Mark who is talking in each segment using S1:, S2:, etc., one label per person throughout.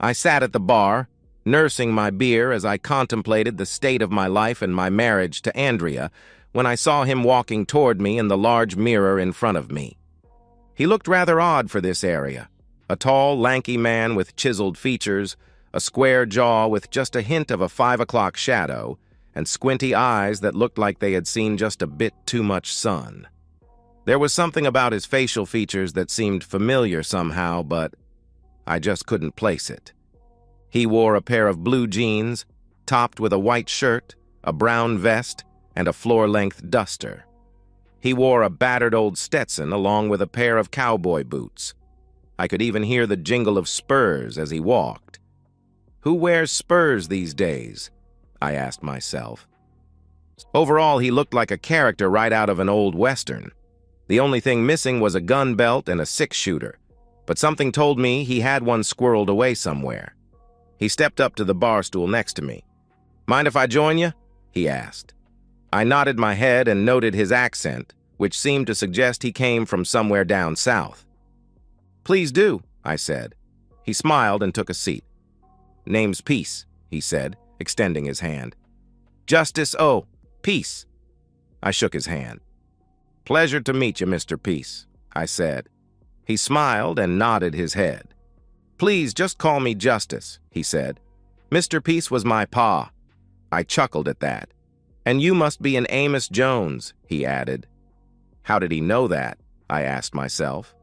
S1: I sat at the bar, nursing my beer as I contemplated the state of my life and my marriage to Andrea, when I saw him walking toward me in the large mirror in front of me. He looked rather odd for this area. A tall, lanky man with chiseled features, a square jaw with just a hint of a 5 o'clock shadow, and squinty eyes that looked like they had seen just a bit too much sun. There was something about his facial features that seemed familiar somehow, but I just couldn't place it. He wore a pair of blue jeans, topped with a white shirt, a brown vest, and a floor-length duster. He wore a battered old Stetson along with a pair of cowboy boots. I could even hear the jingle of spurs as he walked. Who wears spurs these days? I asked myself. Overall, he looked like a character right out of an old Western. The only thing missing was a gun belt and a six-shooter, but something told me he had one squirreled away somewhere. He stepped up to the bar stool next to me. "Mind if I join you?" he asked. I nodded my head and noted his accent, which seemed to suggest he came from somewhere down south. "Please do," I said. He smiled and took a seat. "Name's Peace," he said, extending his hand. "Justice O. Peace." I shook his hand. "Pleasure to meet you, Mr. Peace," I said. He smiled and nodded his head. "Please just call me Justice," he said. "Mr. Peace was my pa." I chuckled at that. "And you must be an Amos Jones," he added. How did he know that? I asked myself.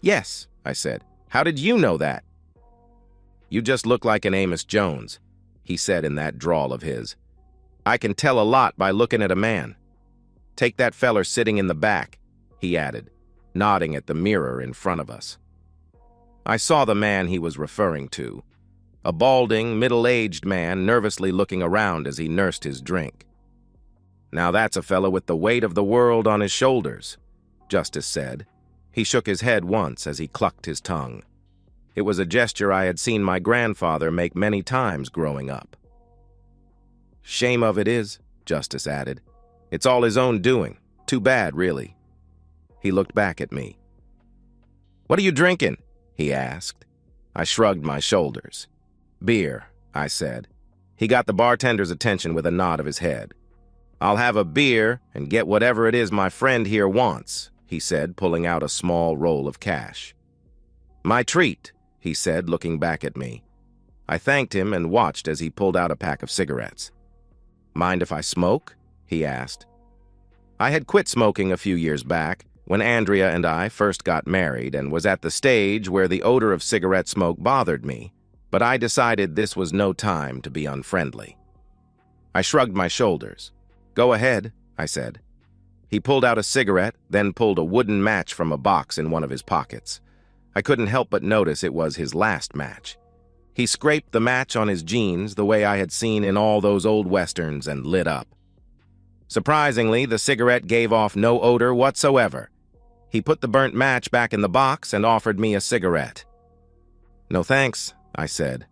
S1: "Yes," I said. "How did you know that?" "You just look like an Amos Jones," he said in that drawl of his. "I can tell a lot by looking at a man. Take that feller sitting in the back," he added, nodding at the mirror in front of us. I saw the man he was referring to, a balding, middle-aged man nervously looking around as he nursed his drink. "Now that's a fellow with the weight of the world on his shoulders," Justice said. He shook his head once as he clucked his tongue. It was a gesture I had seen my grandfather make many times growing up. "Shame of it is," Justice added. "It's all his own doing. Too bad, really." He looked back at me. "What are you drinking?" he asked. I shrugged my shoulders. "Beer," I said. He got the bartender's attention with a nod of his head. "I'll have a beer and get whatever it is my friend here wants," he said, pulling out a small roll of cash. "My treat," he said, looking back at me. I thanked him and watched as he pulled out a pack of cigarettes. "Mind if I smoke?" he asked. I had quit smoking a few years back, when Andrea and I first got married, and was at the stage where the odor of cigarette smoke bothered me, but I decided this was no time to be unfriendly. I shrugged my shoulders. "Go ahead," I said. He pulled out a cigarette, then pulled a wooden match from a box in one of his pockets. I couldn't help but notice it was his last match. He scraped the match on his jeans the way I had seen in all those old westerns and lit up. Surprisingly, the cigarette gave off no odor whatsoever. He put the burnt match back in the box and offered me a cigarette. "No thanks," I said.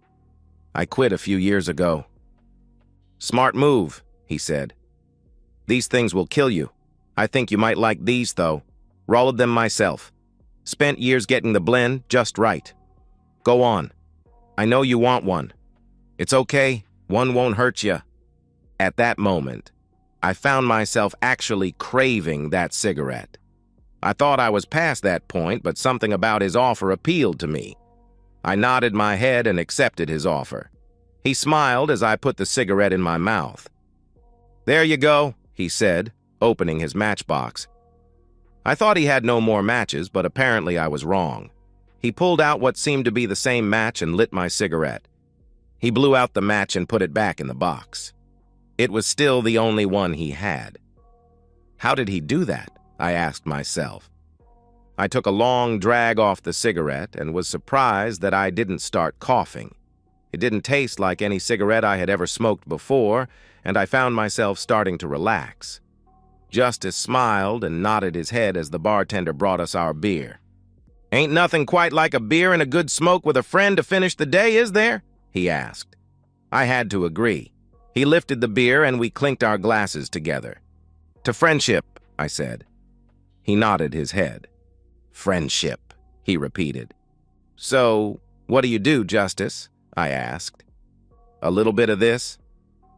S1: "I quit a few years ago." "Smart move," he said. "These things will kill you. I think you might like these, though. Rolled them myself. Spent years getting the blend just right. Go on. I know you want one. It's okay. One won't hurt you." At that moment, I found myself actually craving that cigarette. I thought I was past that point, but something about his offer appealed to me. I nodded my head and accepted his offer. He smiled as I put the cigarette in my mouth. "There you go," he said, opening his matchbox. I thought he had no more matches, but apparently I was wrong. He pulled out what seemed to be the same match and lit my cigarette. He blew out the match and put it back in the box. It was still the only one he had. How did he do that? I asked myself. I took a long drag off the cigarette and was surprised that I didn't start coughing. It didn't taste like any cigarette I had ever smoked before, and I found myself starting to relax. Justice smiled and nodded his head as the bartender brought us our beer. "Ain't nothing quite like a beer and a good smoke with a friend to finish the day, is there?" he asked. I had to agree. He lifted the beer and we clinked our glasses together. "To friendship," I said. He nodded his head. "Friendship," he repeated. "So, what do you do, Justice?" I asked. A little bit of this,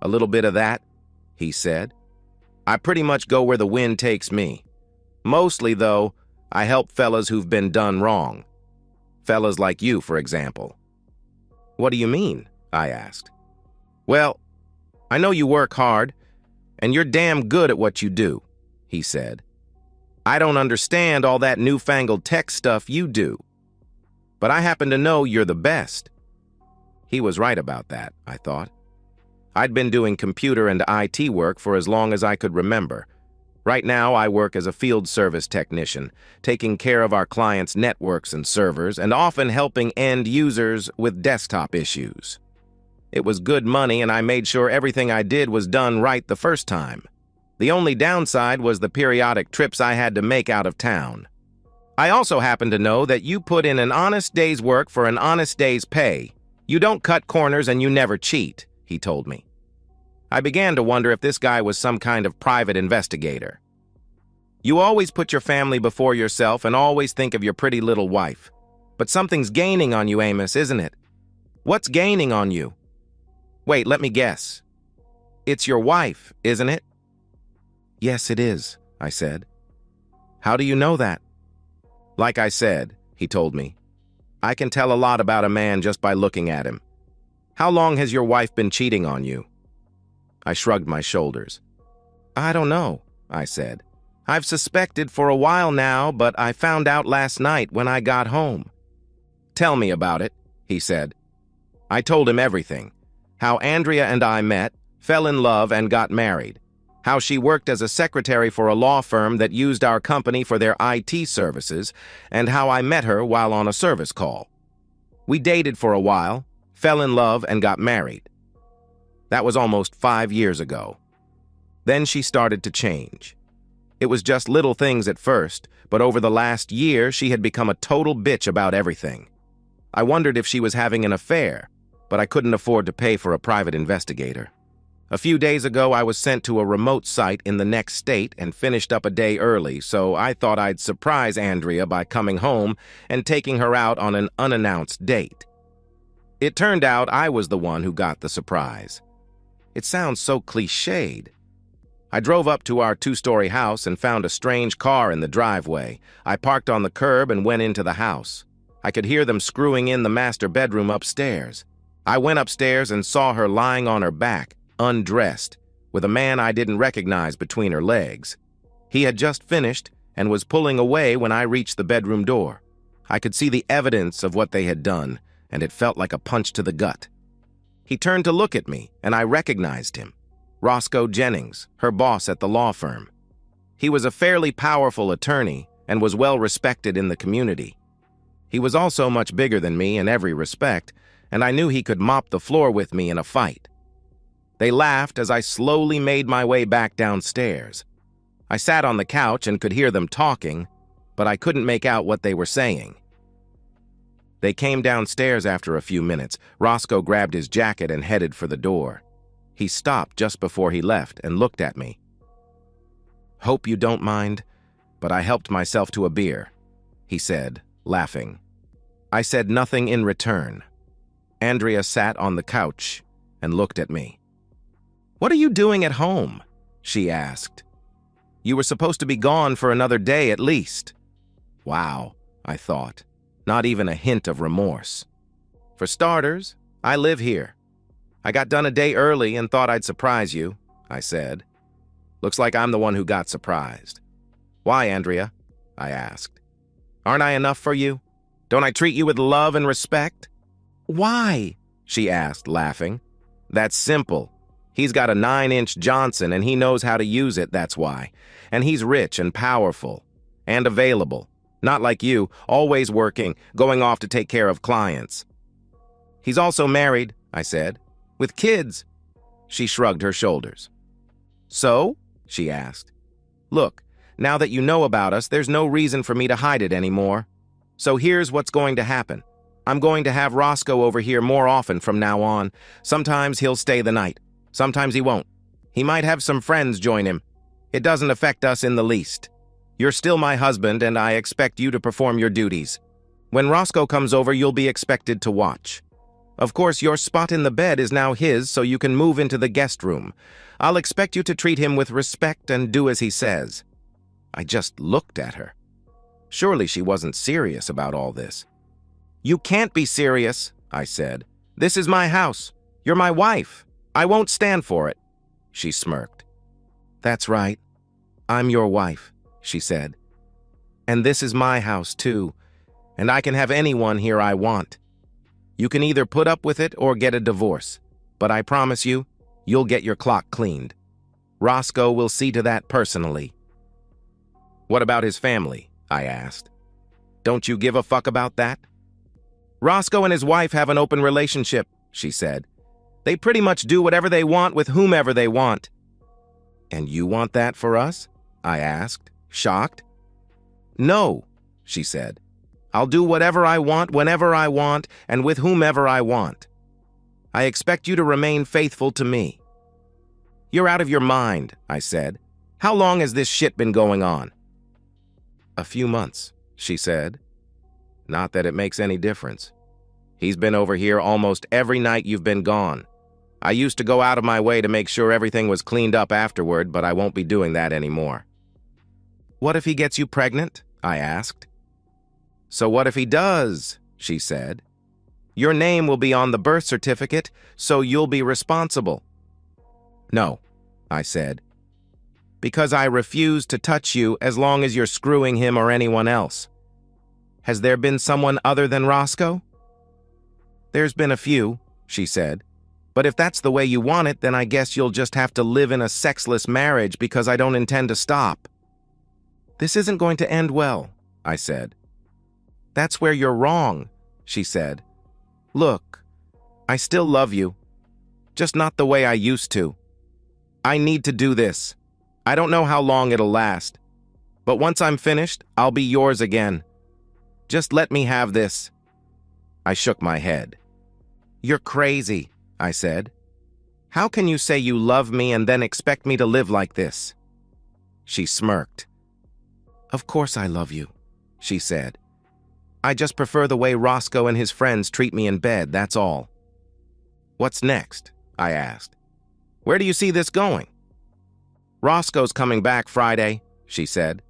S1: a little bit of that, he said. I pretty much go where the wind takes me. Mostly, though, I help fellas who've been done wrong. Fellas like you, for example. What do you mean? I asked. Well, I know you work hard, and you're damn good at what you do, he said. I don't understand all that newfangled tech stuff you do, but I happen to know you're the best. He was right about that, I thought. I'd been doing computer and IT work for as long as I could remember. Right now, I work as a field service technician, taking care of our clients' networks and servers, and often helping end users with desktop issues. It was good money, and I made sure everything I did was done right the first time. The only downside was the periodic trips I had to make out of town. I also happen to know that you put in an honest day's work for an honest day's pay. You don't cut corners and you never cheat, he told me. I began to wonder if this guy was some kind of private investigator. You always put your family before yourself and always think of your pretty little wife. But something's gaining on you, Amos, isn't it? What's gaining on you? Wait, let me guess. It's your wife, isn't it? Yes, it is, I said. How do you know that? Like I said, he told me, I can tell a lot about a man just by looking at him. How long has your wife been cheating on you? I shrugged my shoulders. I don't know, I said. I've suspected for a while now, but I found out last night when I got home. Tell me about it, he said. I told him everything. How Andrea and I met, fell in love, and got married. How she worked as a secretary for a law firm that used our company for their IT services, and how I met her while on a service call. We dated for a while, fell in love, and got married. That was almost 5 years ago. Then she started to change. It was just little things at first, but over the last year, she had become a total bitch about everything. I wondered if she was having an affair, but I couldn't afford to pay for a private investigator. A few days ago, I was sent to a remote site in the next state and finished up a day early, so I thought I'd surprise Andrea by coming home and taking her out on an unannounced date. It turned out I was the one who got the surprise. It sounds so cliched. I drove up to our 2-story house and found a strange car in the driveway. I parked on the curb and went into the house. I could hear them screwing in the master bedroom upstairs. I went upstairs and saw her lying on her back, undressed, with a man I didn't recognize between her legs. He had just finished and was pulling away when I reached the bedroom door. I could see the evidence of what they had done, and it felt like a punch to the gut. He turned to look at me, and I recognized him. Roscoe Jennings, her boss at the law firm. He was a fairly powerful attorney and was well respected in the community. He was also much bigger than me in every respect, and I knew he could mop the floor with me in a fight. They laughed as I slowly made my way back downstairs. I sat on the couch and could hear them talking, but I couldn't make out what they were saying. They came downstairs after a few minutes. Roscoe grabbed his jacket and headed for the door. He stopped just before he left and looked at me. "Hope you don't mind, but I helped myself to a beer," he said, laughing. I said nothing in return. Andrea sat on the couch and looked at me. "What are you doing at home?" she asked. "You were supposed to be gone for another day at least." Wow, I thought. Not even a hint of remorse. "For starters, I live here. I got done a day early and thought I'd surprise you," I said. "Looks like I'm the one who got surprised." "Why, Andrea?" I asked. "Aren't I enough for you? Don't I treat you with love and respect?" "Why?" she asked, laughing. "That's simple. He's got a 9-inch Johnson and he knows how to use it, that's why. And he's rich and powerful and available. Not like you, always working, going off to take care of clients." "He's also married," I said. "With kids." She shrugged her shoulders. "So?" she asked. "Look, now that you know about us, there's no reason for me to hide it anymore. So here's what's going to happen. I'm going to have Roscoe over here more often from now on. Sometimes he'll stay the night. Sometimes he won't. He might have some friends join him. It doesn't affect us in the least. You're still my husband, and I expect you to perform your duties. When Roscoe comes over, you'll be expected to watch. Of course, your spot in the bed is now his, so you can move into the guest room. I'll expect you to treat him with respect and do as he says." I just looked at her. Surely she wasn't serious about all this. "You can't be serious," I said. "This is my house. You're my wife. I won't stand for it." She smirked. "That's right. I'm your wife," she said. "And this is my house, too, and I can have anyone here I want. You can either put up with it or get a divorce, but I promise you, you'll get your clock cleaned. Roscoe will see to that personally." "What about his family?" I asked. "Don't you give a fuck about that?" "Roscoe and his wife have an open relationship," she said. "They pretty much do whatever they want with whomever they want." "And you want that for us?" I asked, shocked. "No," she said. "I'll do whatever I want, whenever I want, and with whomever I want. I expect you to remain faithful to me." "You're out of your mind," I said. "How long has this shit been going on?" "A few months," she said. "Not that it makes any difference. He's been over here almost every night you've been gone. I used to go out of my way to make sure everything was cleaned up afterward, but I won't be doing that anymore." "What if he gets you pregnant?" I asked. "So what if he does?" she said. "Your name will be on the birth certificate, so you'll be responsible." "No," I said. "Because I refuse to touch you as long as you're screwing him or anyone else. Has there been someone other than Roscoe?" "There's been a few," she said. "But if that's the way you want it, then I guess you'll just have to live in a sexless marriage because I don't intend to stop." "This isn't going to end well," I said. "That's where you're wrong," she said. "Look, I still love you, just not the way I used to. I need to do this. I don't know how long it'll last, but once I'm finished, I'll be yours again. Just let me have this." I shook my head. "You're crazy," I said. "How can you say you love me and then expect me to live like this?" She smirked. "Of course I love you," she said. "I just prefer the way Roscoe and his friends treat me in bed, that's all." "What's next?" I asked. "Where do you see this going?" "Roscoe's coming back Friday," she said.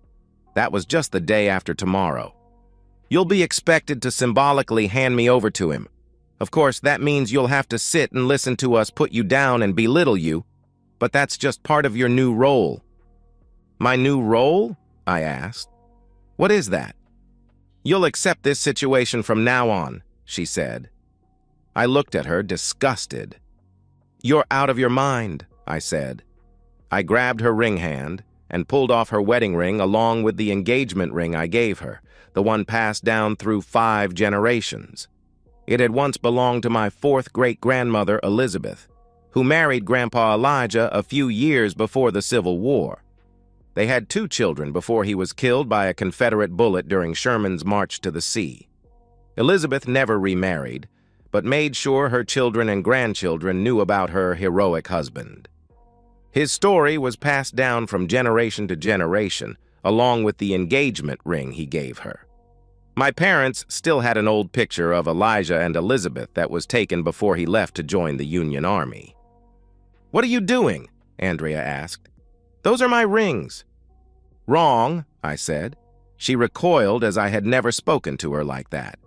S1: "That was just the day after tomorrow. You'll be expected to symbolically hand me over to him. Of course, that means you'll have to sit and listen to us put you down and belittle you, but that's just part of your new role." "My new role?" I asked. "What is that?" "You'll accept this situation from now on," she said. I looked at her, disgusted. "You're out of your mind," I said. I grabbed her ring hand and pulled off her wedding ring along with the engagement ring I gave her, the one passed down through 5 generations. It had once belonged to my 4th great-grandmother, Elizabeth, who married Grandpa Elijah a few years before the Civil War. They had 2 children before he was killed by a Confederate bullet during Sherman's March to the Sea. Elizabeth never remarried, but made sure her children and grandchildren knew about her heroic husband. His story was passed down from generation to generation, along with the engagement ring he gave her. My parents still had an old picture of Elijah and Elizabeth that was taken before he left to join the Union Army. "What are you doing?" Andrea asked. "Those are my rings." "Wrong," I said. She recoiled as I had never spoken to her like that.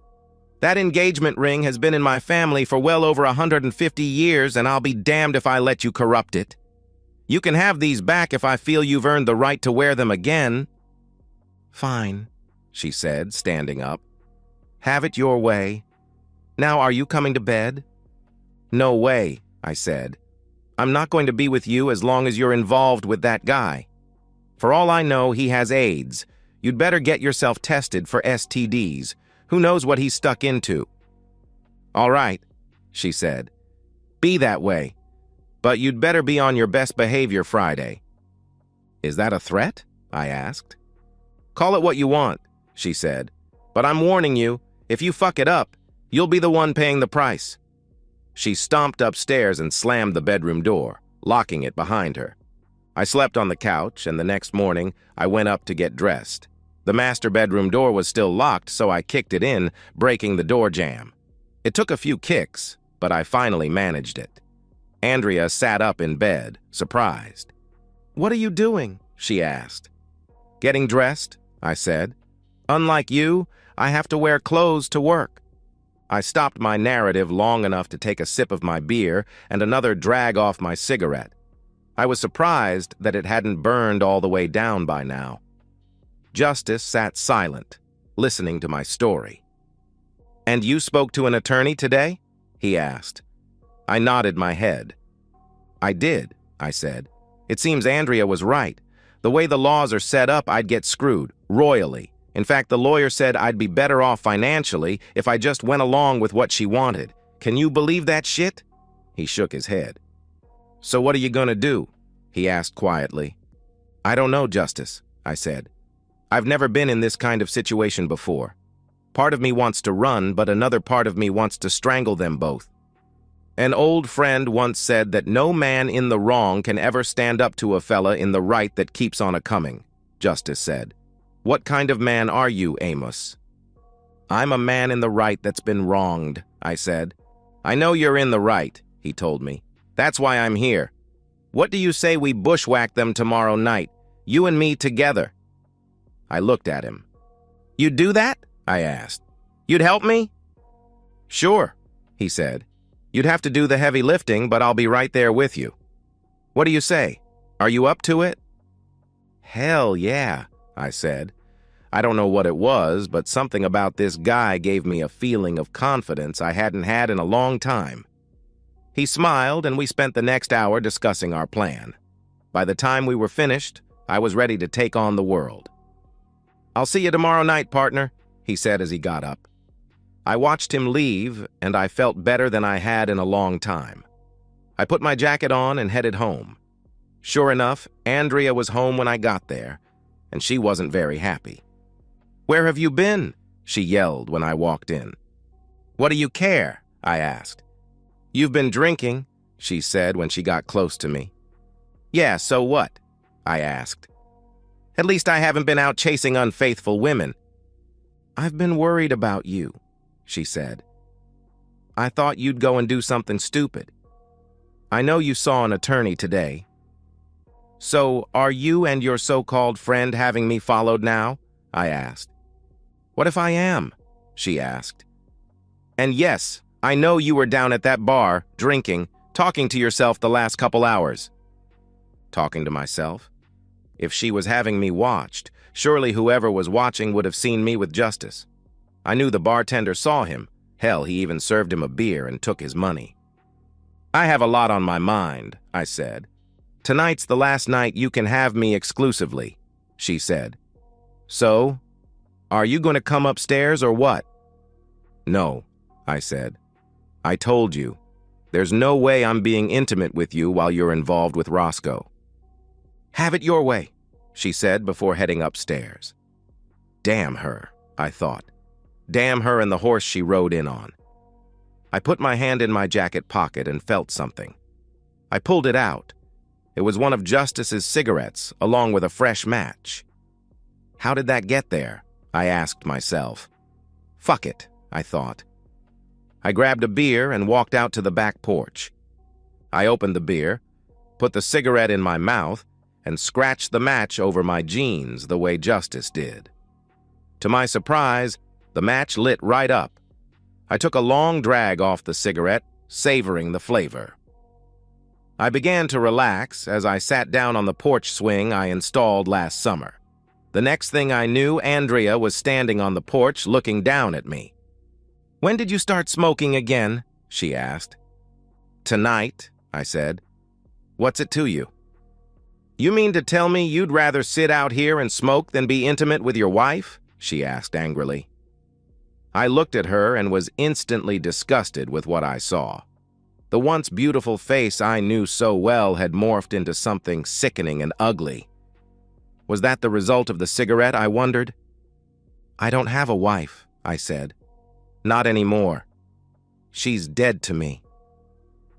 S1: "That engagement ring has been in my family for well over 150 years, and I'll be damned if I let you corrupt it. You can have these back if I feel you've earned the right to wear them again." "Fine," she said, standing up. "Have it your way. Now, are you coming to bed?" "No way," I said. "I'm not going to be with you as long as you're involved with that guy. For all I know, he has AIDS. You'd better get yourself tested for STDs. Who knows what he's stuck into?" "All right," she said. "Be that way. But you'd better be on your best behavior Friday." "Is that a threat?" I asked. "Call it what you want," she said. "But I'm warning you, if you fuck it up, you'll be the one paying the price." She stomped upstairs and slammed the bedroom door, locking it behind her. I slept on the couch, and the next morning, I went up to get dressed. The master bedroom door was still locked, so I kicked it in, breaking the door jamb. It took a few kicks, but I finally managed it. Andrea sat up in bed, surprised. "What are you doing?" she asked. "Getting dressed," I said. "Unlike you, I have to wear clothes to work." I stopped my narrative long enough to take a sip of my beer and another drag off my cigarette. I was surprised that it hadn't burned all the way down by now. Justice sat silent, listening to my story. "And you spoke to an attorney today?" he asked. I nodded my head. "I did," I said. "It seems Andrea was right. The way the laws are set up, I'd get screwed, royally. In fact, the lawyer said I'd be better off financially if I just went along with what she wanted. Can you believe that shit?" He shook his head. "So what are you gonna do?" he asked quietly. "I don't know, Justice," I said. "I've never been in this kind of situation before. Part of me wants to run, but another part of me wants to strangle them both. An old friend once said that no man in the wrong can ever stand up to a fella in the right that keeps on a-coming," Justice said. "What kind of man are you, Amos?" "I'm a man in the right that's been wronged," I said. "I know you're in the right," he told me. "That's why I'm here. What do you say we bushwhack them tomorrow night, you and me together?" I looked at him. "You'd do that?" I asked. "You'd help me?" "Sure," he said. "You'd have to do the heavy lifting, but I'll be right there with you. What do you say? Are you up to it?" "Hell yeah," I said. I don't know what it was, but something about this guy gave me a feeling of confidence I hadn't had in a long time. He smiled, and we spent the next hour discussing our plan. By the time we were finished, I was ready to take on the world. "I'll see you tomorrow night, partner," he said as he got up. I watched him leave, and I felt better than I had in a long time. I put my jacket on and headed home. Sure enough, Andrea was home when I got there, and she wasn't very happy. "Where have you been?" she yelled when I walked in. "What do you care?" I asked. "You've been drinking," she said when she got close to me. "Yeah, so what?" I asked. "At least I haven't been out chasing unfaithful women." "I've been worried about you," she said. "I thought you'd go and do something stupid. I know you saw an attorney today. So, are you and your so-called friend having me followed now?" I asked. "What if I am?" she asked. "And yes, I know you were down at that bar, drinking, talking to yourself the last couple hours." Talking to myself? If she was having me watched, surely whoever was watching would have seen me with Justice. I knew the bartender saw him. Hell, he even served him a beer and took his money. "I have a lot on my mind," I said. "Tonight's the last night you can have me exclusively," she said. "So, are you going to come upstairs or what?" "No," I said. "I told you. There's no way I'm being intimate with you while you're involved with Roscoe." "Have it your way," she said before heading upstairs. Damn her, I thought. Damn her and the horse she rode in on. I put my hand in my jacket pocket and felt something. I pulled it out. It was one of Justice's cigarettes, along with a fresh match. How did that get there? I asked myself. Fuck it, I thought. I grabbed a beer and walked out to the back porch. I opened the beer, put the cigarette in my mouth, and scratched the match over my jeans the way Justice did. To my surprise, the match lit right up. I took a long drag off the cigarette, savoring the flavor. I began to relax as I sat down on the porch swing I installed last summer. The next thing I knew, Andrea was standing on the porch looking down at me. "When did you start smoking again?" she asked. "Tonight," I said. "What's it to you?" "You mean to tell me you'd rather sit out here and smoke than be intimate with your wife?" she asked angrily. I looked at her and was instantly disgusted with what I saw. The once beautiful face I knew so well had morphed into something sickening and ugly. Was that the result of the cigarette, I wondered? "I don't have a wife," I said. "Not anymore. She's dead to me."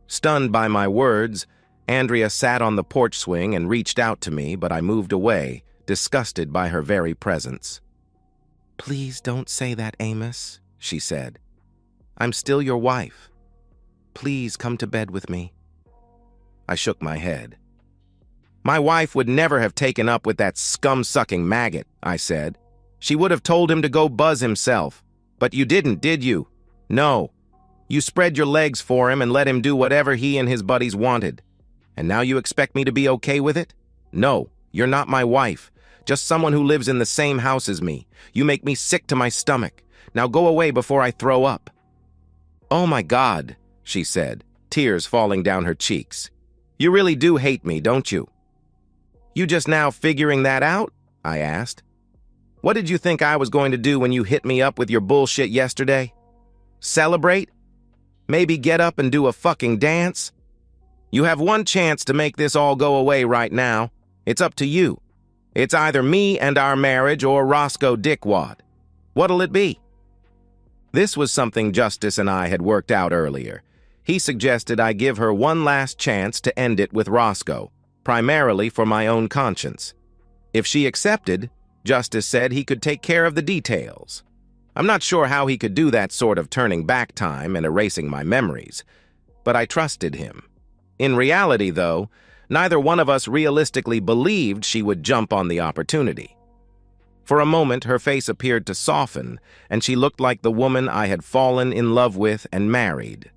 S1: Stunned by my words, Andrea sat on the porch swing and reached out to me, but I moved away, disgusted by her very presence. "Please don't say that, Amos," she said. "I'm still your wife." Please come to bed with me." I shook my head. "My wife would never have taken up with that scum-sucking maggot," I said. "She would have told him to go buzz himself. But you didn't, did you? No. You spread your legs for him and let him do whatever he and his buddies wanted. And now you expect me to be okay with it? No, you're not my wife. Just someone who lives in the same house as me. You make me sick to my stomach. Now go away before I throw up." "Oh my God," she said, tears falling down her cheeks. "You really do hate me, don't you?" "You just now figuring that out?" I asked. "What did you think I was going to do when you hit me up with your bullshit yesterday? Celebrate? Maybe get up and do a fucking dance? You have one chance to make this all go away right now. It's up to you. It's either me and our marriage or Roscoe Dickwad. What'll it be?" This was something Justice and I had worked out earlier. He suggested I give her one last chance to end it with Roscoe, primarily for my own conscience. If she accepted, Justice said he could take care of the details. I'm not sure how he could do that sort of turning back time and erasing my memories, but I trusted him. In reality, though, neither one of us realistically believed she would jump on the opportunity. For a moment, her face appeared to soften, and she looked like the woman I had fallen in love with and married.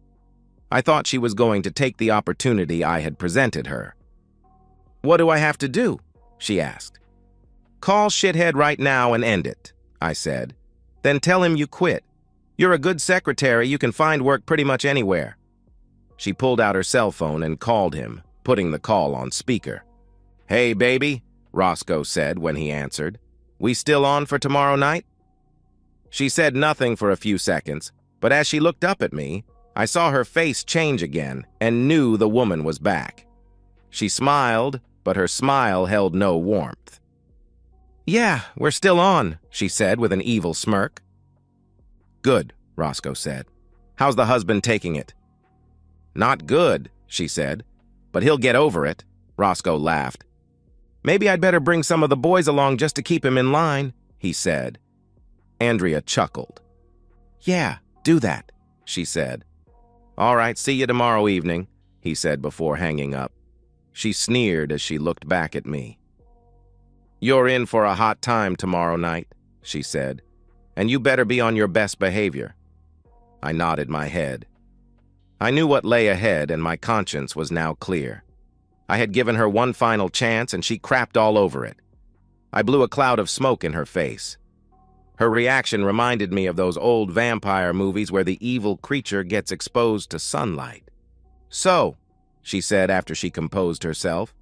S1: I thought she was going to take the opportunity I had presented her. "What do I have to do?" she asked. "Call Shithead right now and end it," I said. "Then tell him you quit. You're a good secretary, you can find work pretty much anywhere." She pulled out her cell phone and called him, putting the call on speaker. "Hey, baby," Roscoe said when he answered. "We still on for tomorrow night?" She said nothing for a few seconds, but as she looked up at me, I saw her face change again and knew the woman was back. She smiled, but her smile held no warmth. "Yeah, we're still on," she said with an evil smirk. "Good," Roscoe said. "How's the husband taking it?" "Not good," she said. "But he'll get over it," Roscoe laughed. "Maybe I'd better bring some of the boys along just to keep him in line," he said. Andrea chuckled. "Yeah, do that," she said. "All right, see you tomorrow evening," he said before hanging up. She sneered as she looked back at me. "You're in for a hot time tomorrow night," she said, "and you better be on your best behavior." I nodded my head. I knew what lay ahead, and my conscience was now clear. I had given her one final chance, and she crapped all over it. I blew a cloud of smoke in her face. Her reaction reminded me of those old vampire movies where the evil creature gets exposed to sunlight. "So," she said after she composed herself,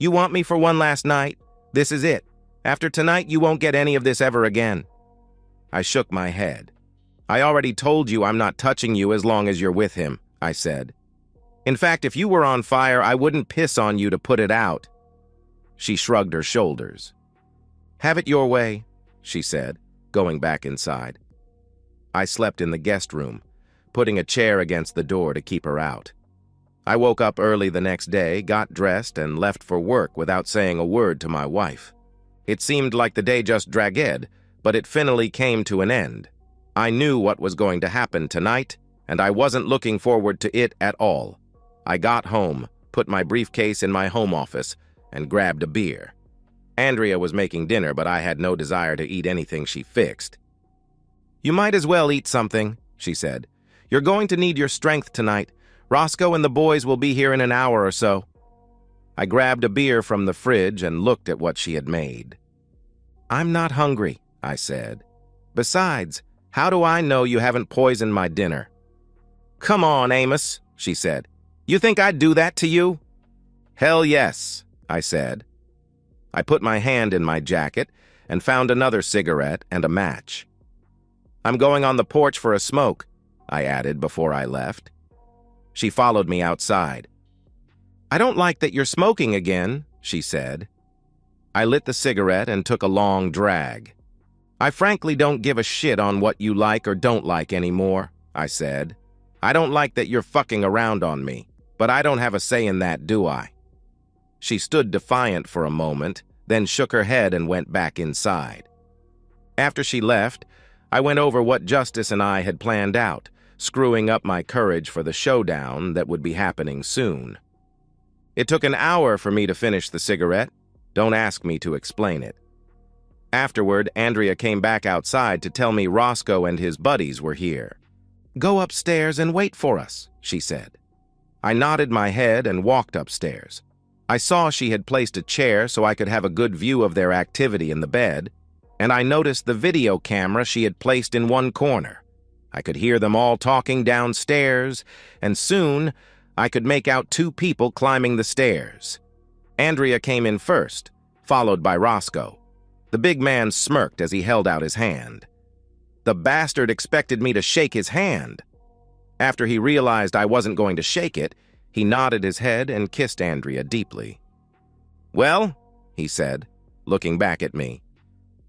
S1: "you want me for one last night? This is it. After tonight, you won't get any of this ever again." I shook my head. "I already told you I'm not touching you as long as you're with him," I said. "In fact, if you were on fire, I wouldn't piss on you to put it out." She shrugged her shoulders. "Have it your way," she said, going back inside. I slept in the guest room, putting a chair against the door to keep her out. I woke up early the next day, got dressed, and left for work without saying a word to my wife. It seemed like the day just dragged, but it finally came to an end. I knew what was going to happen tonight, and I wasn't looking forward to it at all. I got home, put my briefcase in my home office, and grabbed a beer. Andrea was making dinner, but I had no desire to eat anything she fixed. "You might as well eat something," she said. "You're going to need your strength tonight. Roscoe and the boys will be here in an hour or so." I grabbed a beer from the fridge and looked at what she had made. "I'm not hungry," I said. "Besides, how do I know you haven't poisoned my dinner?" "Come on, Amos," she said. "You think I'd do that to you?" "Hell yes," I said. I put my hand in my jacket and found another cigarette and a match. "I'm going on the porch for a smoke," I added before I left. She followed me outside. "I don't like that you're smoking again," she said. I lit the cigarette and took a long drag. "I frankly don't give a shit on what you like or don't like anymore," I said. "I don't like that you're fucking around on me, but I don't have a say in that, do I?" She stood defiant for a moment, then shook her head and went back inside. After she left, I went over what Justice and I had planned out, screwing up my courage for the showdown that would be happening soon. It took an hour for me to finish the cigarette. Don't ask me to explain it. Afterward, Andrea came back outside to tell me Roscoe and his buddies were here. "Go upstairs and wait for us," she said. I nodded my head and walked upstairs. I saw she had placed a chair so I could have a good view of their activity in the bed, and I noticed the video camera she had placed in one corner. I could hear them all talking downstairs, and soon I could make out two people climbing the stairs. Andrea came in first, followed by Roscoe. The big man smirked as he held out his hand. The bastard expected me to shake his hand. After he realized I wasn't going to shake it, he nodded his head and kissed Andrea deeply. "Well," he said, looking back at me,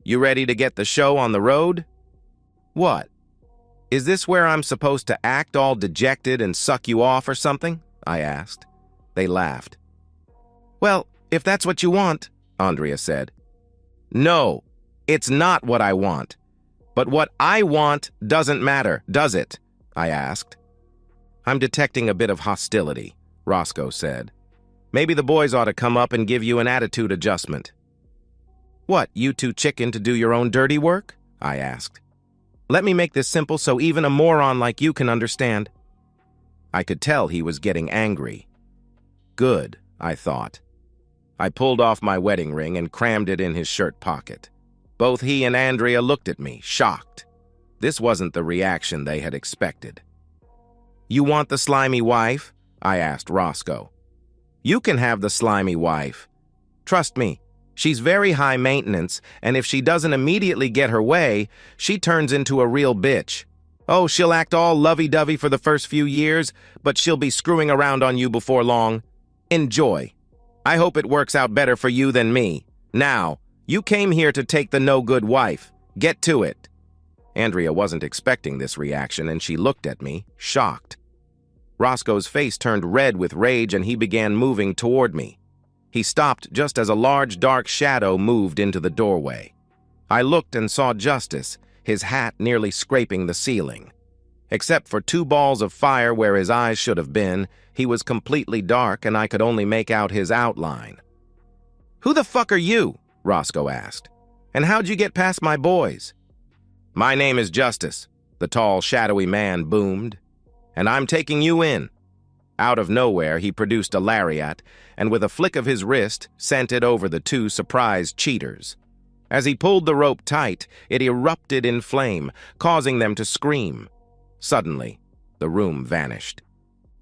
S1: "you ready to get the show on the road?" "What? Is this where I'm supposed to act all dejected and suck you off or something?" I asked. They laughed. "Well, if that's what you want," Andrea said. "No, it's not what I want. But what I want doesn't matter, does it?" I asked. "I'm detecting a bit of hostility," Roscoe said. "Maybe the boys ought to come up and give you an attitude adjustment." "What, you too chicken to do your own dirty work?" I asked. "Let me make this simple so even a moron like you can understand." I could tell he was getting angry. Good, I thought. I pulled off my wedding ring and crammed it in his shirt pocket. Both he and Andrea looked at me, shocked. This wasn't the reaction they had expected. "You want the slimy wife?" I asked Roscoe. "You can have the slimy wife. Trust me, she's very high maintenance, and if she doesn't immediately get her way, she turns into a real bitch. Oh, she'll act all lovey-dovey for the first few years, but she'll be screwing around on you before long. Enjoy. I hope it works out better for you than me. Now, you came here to take the no-good wife. Get to it." Andrea wasn't expecting this reaction, and she looked at me, shocked. Roscoe's face turned red with rage, and he began moving toward me. He stopped just as a large dark shadow moved into the doorway. I looked and saw Justice, his hat nearly scraping the ceiling. Except for two balls of fire where his eyes should have been, he was completely dark and I could only make out his outline. "Who the fuck are you?" Roscoe asked. "And how'd you get past my boys?" "My name is Justice," the tall, shadowy man boomed. "And I'm taking you in." Out of nowhere, he produced a lariat, and with a flick of his wrist, sent it over the two surprised cheaters. As he pulled the rope tight, it erupted in flame, causing them to scream. Suddenly, the room vanished.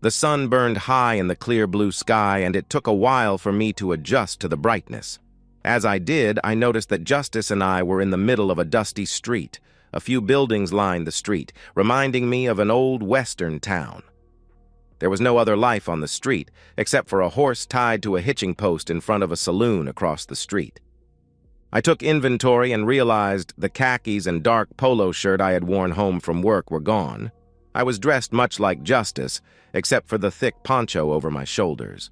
S1: The sun burned high in the clear blue sky, and it took a while for me to adjust to the brightness. As I did, I noticed that Justice and I were in the middle of a dusty street. A few buildings lined the street, reminding me of an old western town. There was no other life on the street, except for a horse tied to a hitching post in front of a saloon across the street. I took inventory and realized the khakis and dark polo shirt I had worn home from work were gone. I was dressed much like Justice, except for the thick poncho over my shoulders.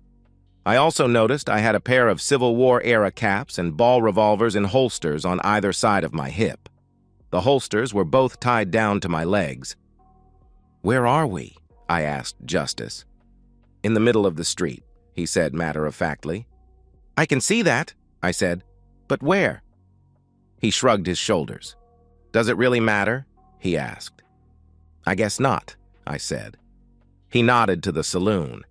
S1: I also noticed I had a pair of Civil War-era caps and ball revolvers in holsters on either side of my hip. The holsters were both tied down to my legs. "Where are we?" I asked Justice. "In the middle of the street," he said matter-of-factly. "I can see that," I said. "But where?" He shrugged his shoulders. "Does it really matter?" he asked. "I guess not," I said. He nodded to the saloon.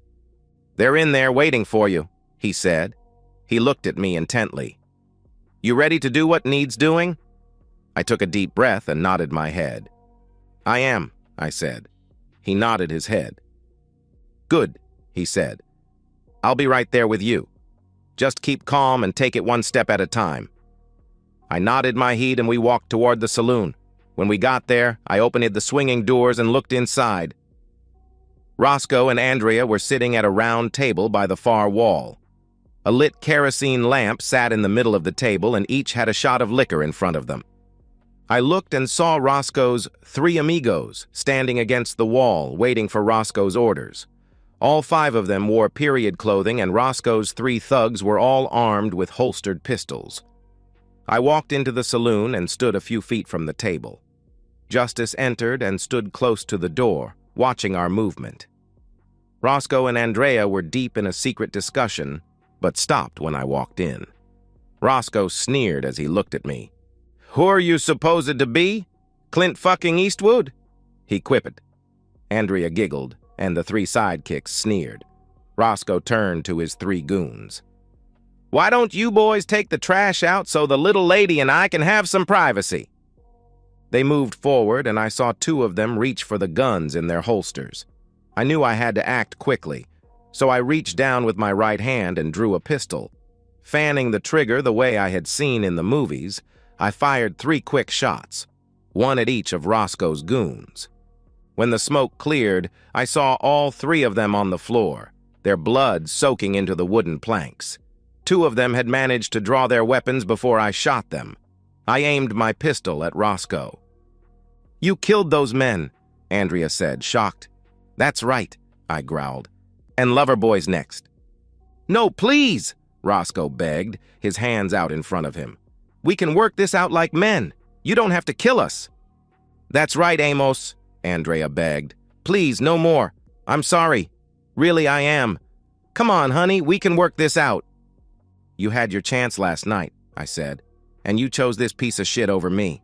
S1: "They're in there waiting for you," he said. He looked at me intently. "You ready to do what needs doing?" I took a deep breath and nodded my head. "I am," I said. He nodded his head. "Good," he said. "I'll be right there with you. Just keep calm and take it one step at a time." I nodded my head and we walked toward the saloon. When we got there, I opened the swinging doors and looked inside. Roscoe and Andrea were sitting at a round table by the far wall. A lit kerosene lamp sat in the middle of the table and each had a shot of liquor in front of them. I looked and saw Roscoe's 3 amigos standing against the wall, waiting for Roscoe's orders. All 5 of them wore period clothing, and Roscoe's 3 thugs were all armed with holstered pistols. I walked into the saloon and stood a few feet from the table. Justice entered and stood close to the door, watching our movement. Roscoe and Andrea were deep in a secret discussion, but stopped when I walked in. Roscoe sneered as he looked at me. "Who are you supposed to be? Clint fucking Eastwood?" he quipped. Andrea giggled, and the three sidekicks sneered. Roscoe turned to his three goons. "Why don't you boys take the trash out so the little lady and I can have some privacy?" They moved forward, and I saw two of them reach for the guns in their holsters. I knew I had to act quickly, so I reached down with my right hand and drew a pistol. Fanning the trigger the way I had seen in the movies, I fired 3 quick shots, one at each of Roscoe's goons. When the smoke cleared, I saw all 3 of them on the floor, their blood soaking into the wooden planks. 2 of them had managed to draw their weapons before I shot them. I aimed my pistol at Roscoe. "You killed those men," Andrea said, shocked. "That's right," I growled. "And Loverboy's next." "No, please," Roscoe begged, his hands out in front of him. "We can work this out like men. You don't have to kill us." "That's right, Amos," Andrea begged. "Please, no more. I'm sorry. Really, I am. Come on, honey, we can work this out." "You had your chance last night," I said, "and you chose this piece of shit over me."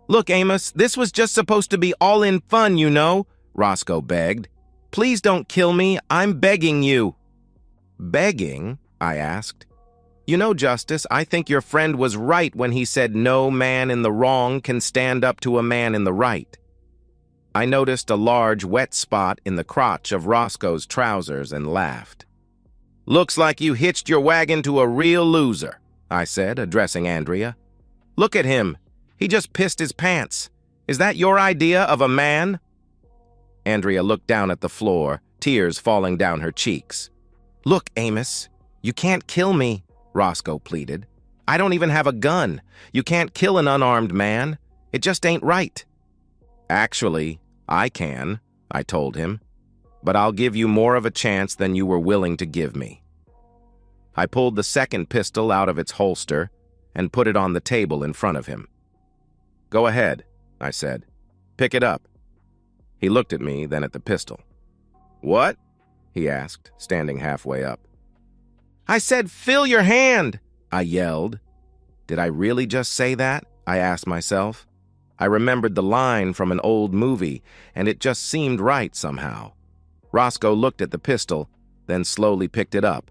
S1: "Look, Amos, this was just supposed to be all-in fun, you know," Roscoe begged. "Please don't kill me. I'm begging you." "Begging?" I asked. "You know, Justice, I think your friend was right when he said no man in the wrong can stand up to a man in the right." I noticed a large wet spot in the crotch of Roscoe's trousers and laughed. "Looks like you hitched your wagon to a real loser," I said, addressing Andrea. "Look at him. He just pissed his pants. Is that your idea of a man?" Andrea looked down at the floor, tears falling down her cheeks. "Look, Amos, you can't kill me," Roscoe pleaded. "I don't even have a gun. You can't kill an unarmed man. It just ain't right." "Actually, I can," I told him, "but I'll give you more of a chance than you were willing to give me." I pulled the second pistol out of its holster and put it on the table in front of him. "Go ahead," I said. "Pick it up." He looked at me, then at the pistol. "What?" he asked, standing halfway up. "I said, fill your hand!" I yelled. Did I really just say that? I asked myself. I remembered the line from an old movie, and it just seemed right somehow. Roscoe looked at the pistol, then slowly picked it up.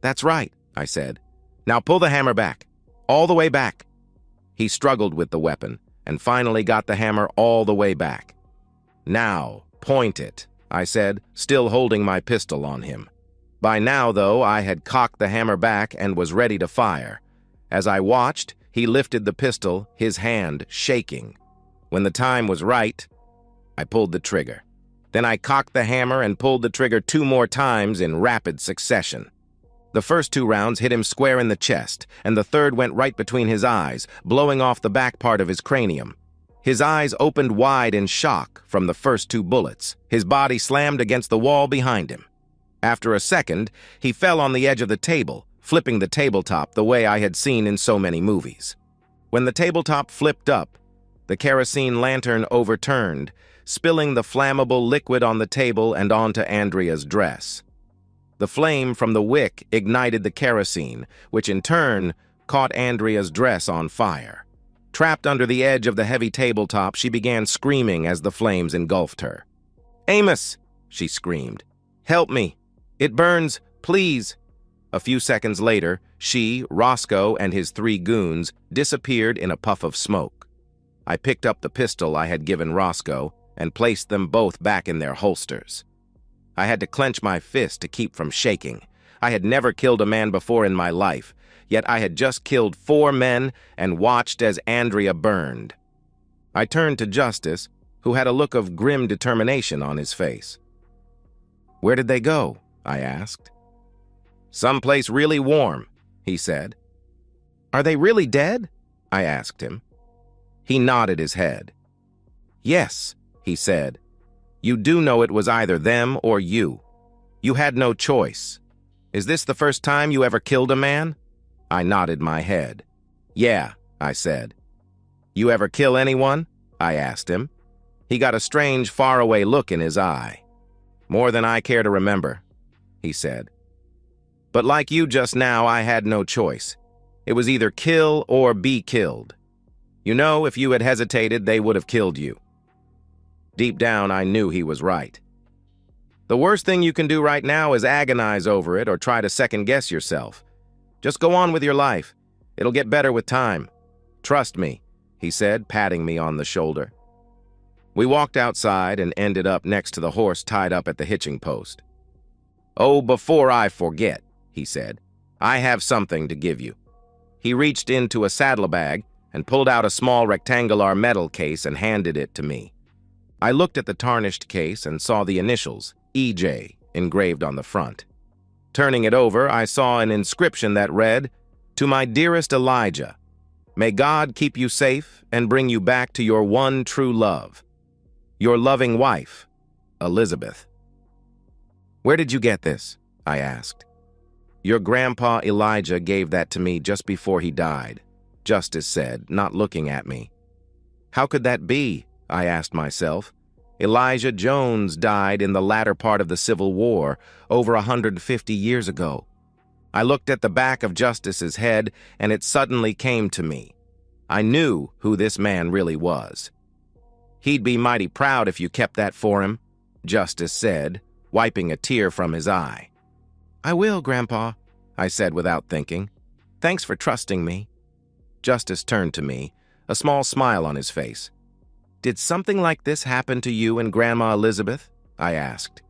S1: "That's right," I said. "Now pull the hammer back. All the way back." He struggled with the weapon, and finally got the hammer all the way back. "Now, point it," I said, still holding my pistol on him. By now, though, I had cocked the hammer back and was ready to fire. As I watched, he lifted the pistol, his hand shaking. When the time was right, I pulled the trigger. Then I cocked the hammer and pulled the trigger 2 more times in rapid succession. The first 2 rounds hit him square in the chest, and the third went right between his eyes, blowing off the back part of his cranium. His eyes opened wide in shock from the first 2 bullets. His body slammed against the wall behind him. After a second, he fell on the edge of the table, flipping the tabletop the way I had seen in so many movies. When the tabletop flipped up, the kerosene lantern overturned, spilling the flammable liquid on the table and onto Andrea's dress. The flame from the wick ignited the kerosene, which in turn caught Andrea's dress on fire. Trapped under the edge of the heavy tabletop, she began screaming as the flames engulfed her. "Amos!" she screamed. "Help me! It burns! Please!" A few seconds later, she, Roscoe, and his 3 goons disappeared in a puff of smoke. I picked up the pistol I had given Roscoe and placed them both back in their holsters. I had to clench my fist to keep from shaking. I had never killed a man before in my life, yet I had just killed 4 men and watched as Andrea burned. I turned to Justice, who had a look of grim determination on his face. "Where did they go?" I asked. "Someplace really warm," he said. "Are they really dead?" I asked him. He nodded his head. "Yes," he said. "You do know it was either them or you. You had no choice. Is this the first time you ever killed a man?" I nodded my head. "Yeah," I said. "You ever kill anyone?" I asked him. He got a strange, faraway look in his eye. More than I care to remember, he said. But like you just now, I had no choice. It was either kill or be killed. You know, if you had hesitated, they would have killed you. Deep down, I knew he was right. The worst thing you can do right now is agonize over it or try to second-guess yourself. Just go on with your life. It'll get better with time. Trust me, he said, patting me on the shoulder. We walked outside and ended up next to the horse tied up at the hitching post. "Oh, before I forget," he said, "I have something to give you." He reached into a saddlebag and pulled out a small rectangular metal case and handed it to me. I looked at the tarnished case and saw the initials, EJ, engraved on the front. Turning it over, I saw an inscription that read, "To my dearest Elijah, may God keep you safe and bring you back to your one true love. Your loving wife, Elizabeth." "Where did you get this?" I asked. "Your grandpa Elijah gave that to me just before he died," Justice said, not looking at me. "How could that be?" I asked myself. "Elijah Jones died in the latter part of the Civil War, over 150 years ago." I looked at the back of Justice's head, and it suddenly came to me. I knew who this man really was. "He'd be mighty proud if you kept that for him," Justice said, wiping a tear from his eye. "I will, Grandpa," I said without thinking. "Thanks for trusting me." Justice turned to me, a small smile on his face. "Did something like this happen to you and Grandma Elizabeth?" I asked.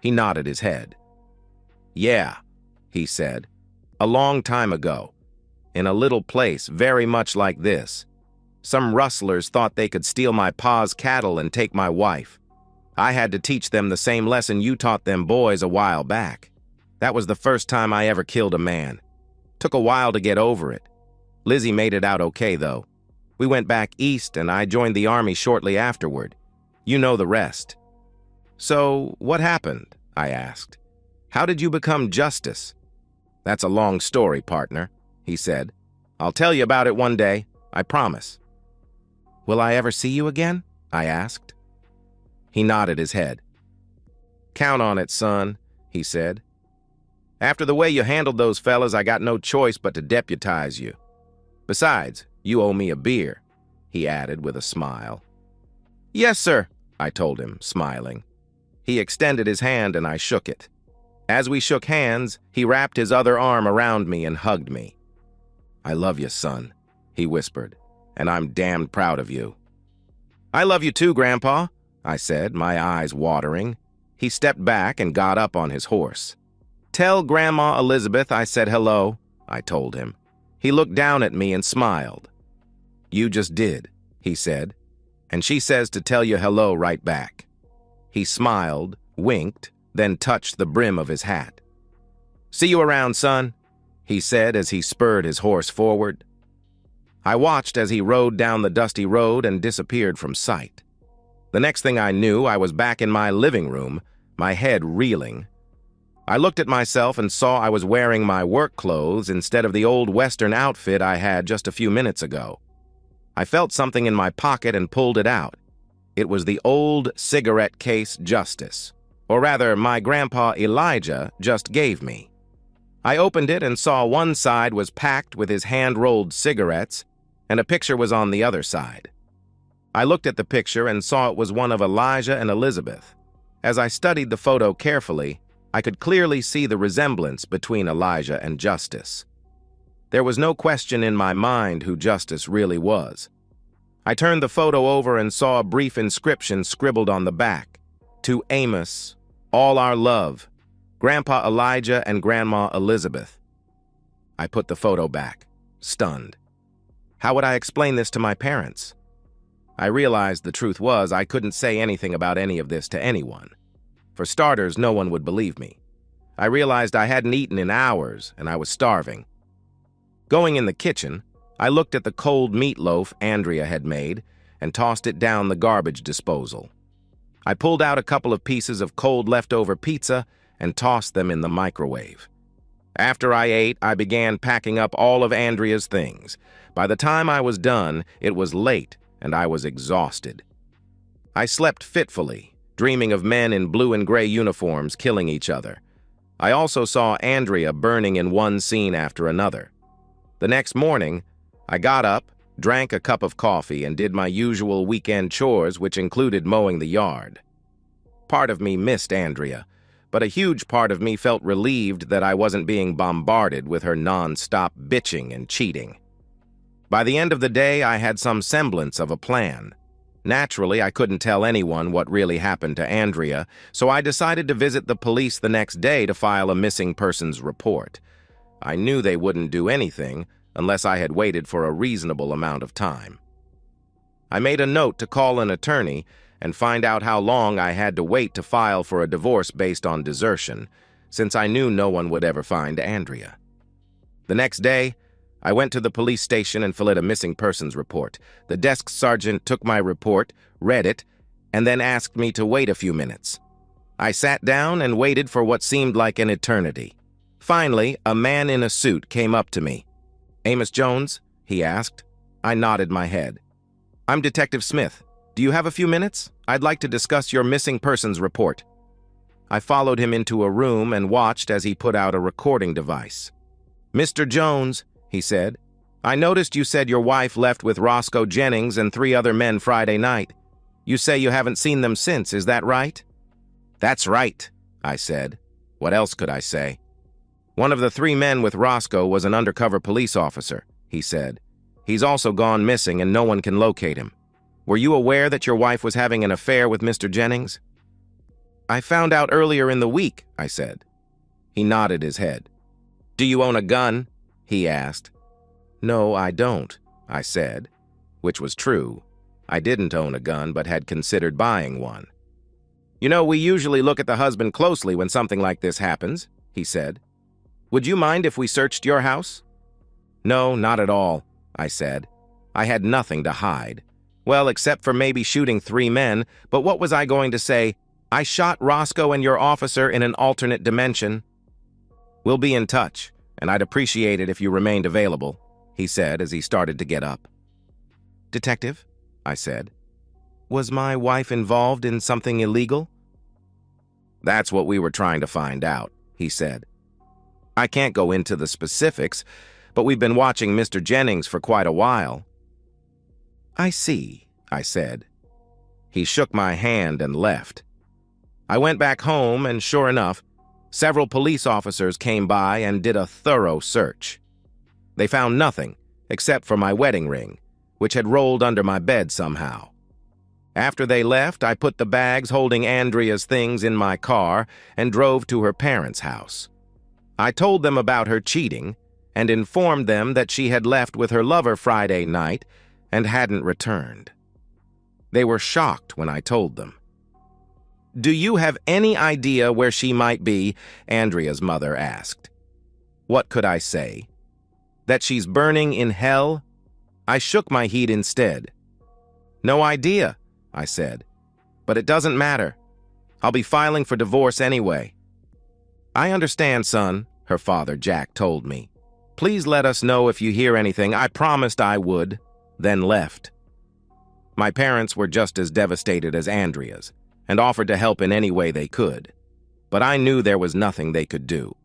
S1: He nodded his head. "Yeah," he said, "a long time ago, in a little place very much like this. Some rustlers thought they could steal my pa's cattle and take my wife. I had to teach them the same lesson you taught them boys a while back. That was the first time I ever killed a man. Took a while to get over it. Lizzie made it out okay, though. We went back east, and I joined the army shortly afterward. You know the rest." "So, what happened?" I asked. "How did you become Justice?" "That's a long story, partner," he said. "I'll tell you about it one day, I promise." "Will I ever see you again?" I asked. He nodded his head. "Count on it, son," he said. "After the way you handled those fellas, I got no choice but to deputize you. Besides, you owe me a beer," he added with a smile. "Yes, sir," I told him, smiling. He extended his hand and I shook it. As we shook hands, he wrapped his other arm around me and hugged me. "I love you, son," he whispered, "and I'm damned proud of you." "I love you too, Grandpa," I said, my eyes watering. He stepped back and got up on his horse. "Tell Grandma Elizabeth I said hello," I told him. He looked down at me and smiled. "You just did," he said, "and she says to tell you hello right back." He smiled, winked, then touched the brim of his hat. "See you around, son," he said as he spurred his horse forward. I watched as he rode down the dusty road and disappeared from sight. The next thing I knew, I was back in my living room, my head reeling. I looked at myself and saw I was wearing my work clothes instead of the old Western outfit I had just a few minutes ago. I felt something in my pocket and pulled it out. It was the old cigarette case Justice, or rather, my grandpa Elijah just gave me. I opened it and saw one side was packed with his hand-rolled cigarettes, and a picture was on the other side. I looked at the picture and saw it was one of Elijah and Elizabeth. As I studied the photo carefully, I could clearly see the resemblance between Elijah and Justice. There was no question in my mind who Justice really was. I turned the photo over and saw a brief inscription scribbled on the back. "To Amos, all our love, Grandpa Elijah and Grandma Elizabeth." I put the photo back, stunned. How would I explain this to my parents? I realized the truth was I couldn't say anything about any of this to anyone. For starters, no one would believe me. I realized I hadn't eaten in hours, and I was starving. Going in the kitchen, I looked at the cold meatloaf Andrea had made and tossed it down the garbage disposal. I pulled out a couple of pieces of cold leftover pizza and tossed them in the microwave. After I ate, I began packing up all of Andrea's things. By the time I was done, it was late, and I was exhausted. I slept fitfully, dreaming of men in blue and gray uniforms killing each other. I also saw Andrea burning in one scene after another. The next morning, I got up, drank a cup of coffee, and did my usual weekend chores, which included mowing the yard. Part of me missed Andrea, but a huge part of me felt relieved that I wasn't being bombarded with her non-stop bitching and cheating. By the end of the day, I had some semblance of a plan. Naturally, I couldn't tell anyone what really happened to Andrea, so I decided to visit the police the next day to file a missing persons report. I knew they wouldn't do anything unless I had waited for a reasonable amount of time. I made a note to call an attorney and find out how long I had to wait to file for a divorce based on desertion, since I knew no one would ever find Andrea. The next day, I went to the police station and filled out a missing persons report. The desk sergeant took my report, read it, and then asked me to wait a few minutes. I sat down and waited for what seemed like an eternity. Finally, a man in a suit came up to me. "Amos Jones?" he asked. I nodded my head. "I'm Detective Smith. Do you have a few minutes? I'd like to discuss your missing persons report." I followed him into a room and watched as he put out a recording device. "Mr. Jones," he said, "I noticed you said your wife left with Roscoe Jennings and 3 other men Friday night. You say you haven't seen them since, is that right?" "That's right," I said. What else could I say? "One of the 3 men with Roscoe was an undercover police officer," he said. "He's also gone missing and no one can locate him. Were you aware that your wife was having an affair with Mr. Jennings?" "I found out earlier in the week," I said. He nodded his head. "Do you own a gun?" he asked. "No, I don't," I said, which was true. I didn't own a gun, but had considered buying one. "You know, we usually look at the husband closely when something like this happens," he said. "Would you mind if we searched your house?" "No, not at all," I said. I had nothing to hide. Well, except for maybe shooting 3 men, but what was I going to say? "I shot Roscoe and your officer in an alternate dimension." "We'll be in touch, and I'd appreciate it if you remained available," he said as he started to get up. "Detective," I said, "was my wife involved in something illegal?" "That's what we were trying to find out," he said. "I can't go into the specifics, but we've been watching Mr. Jennings for quite a while." "I see," I said. He shook my hand and left. I went back home, and sure enough, several police officers came by and did a thorough search. They found nothing except for my wedding ring, which had rolled under my bed somehow. After they left, I put the bags holding Andrea's things in my car and drove to her parents' house. I told them about her cheating and informed them that she had left with her lover Friday night and hadn't returned. They were shocked when I told them. "Do you have any idea where she might be?" Andrea's mother asked. What could I say? That she's burning in hell? I shook my head instead. "No idea," I said. "But it doesn't matter. I'll be filing for divorce anyway." "I understand, son," her father, Jack, told me. "Please let us know if you hear anything." I promised I would, then left. My parents were just as devastated as Andrea's and offered to help in any way they could. But I knew there was nothing they could do.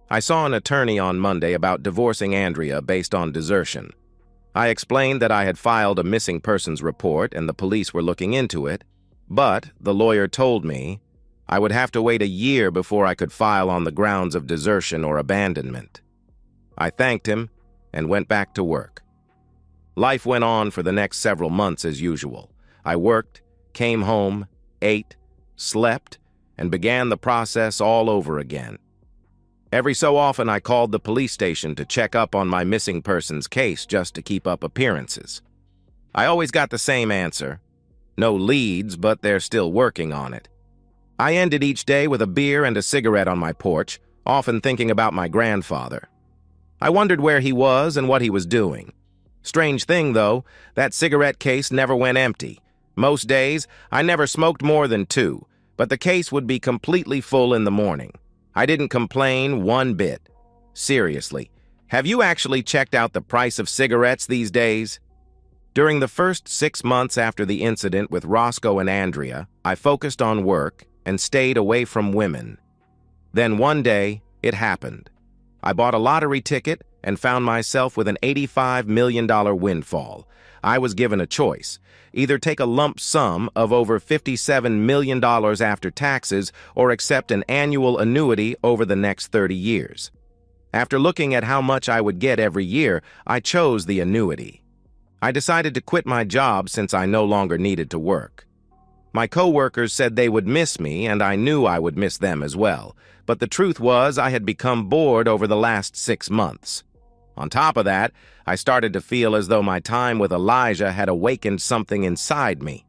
S1: I saw an attorney on Monday about divorcing Andrea based on desertion. I explained that I had filed a missing persons report and the police were looking into it, but the lawyer told me I would have to wait a year before I could file on the grounds of desertion or abandonment. I thanked him and went back to work. Life went on for the next several months as usual. I worked, came home, ate, slept, and began the process all over again. Every so often I called the police station to check up on my missing persons case just to keep up appearances. I always got the same answer. No leads, but they're still working on it. I ended each day with a beer and a cigarette on my porch, often thinking about my grandfather. I wondered where he was and what he was doing. Strange thing, though, that cigarette case never went empty. Most days, I never smoked more than 2, but the case would be completely full in the morning. I didn't complain one bit. Seriously, have you actually checked out the price of cigarettes these days? During the first 6 months after the incident with Roscoe and Andrea, I focused on work and stayed away from women. Then one day, it happened. I bought a lottery ticket and found myself with an $85 million windfall. I was given a choice: either take a lump sum of over $57 million after taxes or accept an annual annuity over the next 30 years. After looking at how much I would get every year, I chose the annuity. I decided to quit my job since I no longer needed to work. My coworkers said they would miss me, and I knew I would miss them as well. But the truth was, I had become bored over the last 6 months. On top of that, I started to feel as though my time with Elijah had awakened something inside me.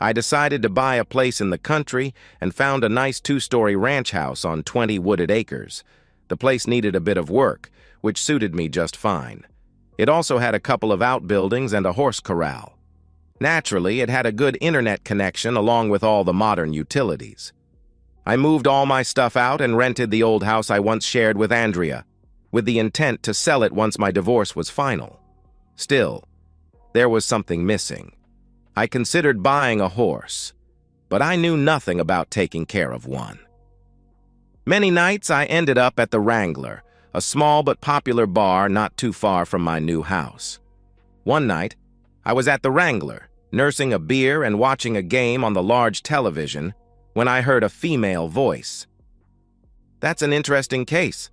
S1: I decided to buy a place in the country and found a nice 2-story ranch house on 20 wooded acres. The place needed a bit of work, which suited me just fine. It also had a couple of outbuildings and a horse corral. Naturally, it had a good internet connection along with all the modern utilities. I moved all my stuff out and rented the old house I once shared with Andrea, with the intent to sell it once my divorce was final. Still, there was something missing. I considered buying a horse, but I knew nothing about taking care of one. Many nights I ended up at the Wrangler, a small but popular bar not too far from my new house. One night, I was at the Wrangler, nursing a beer and watching a game on the large television, when I heard a female voice. "That's an interesting case,"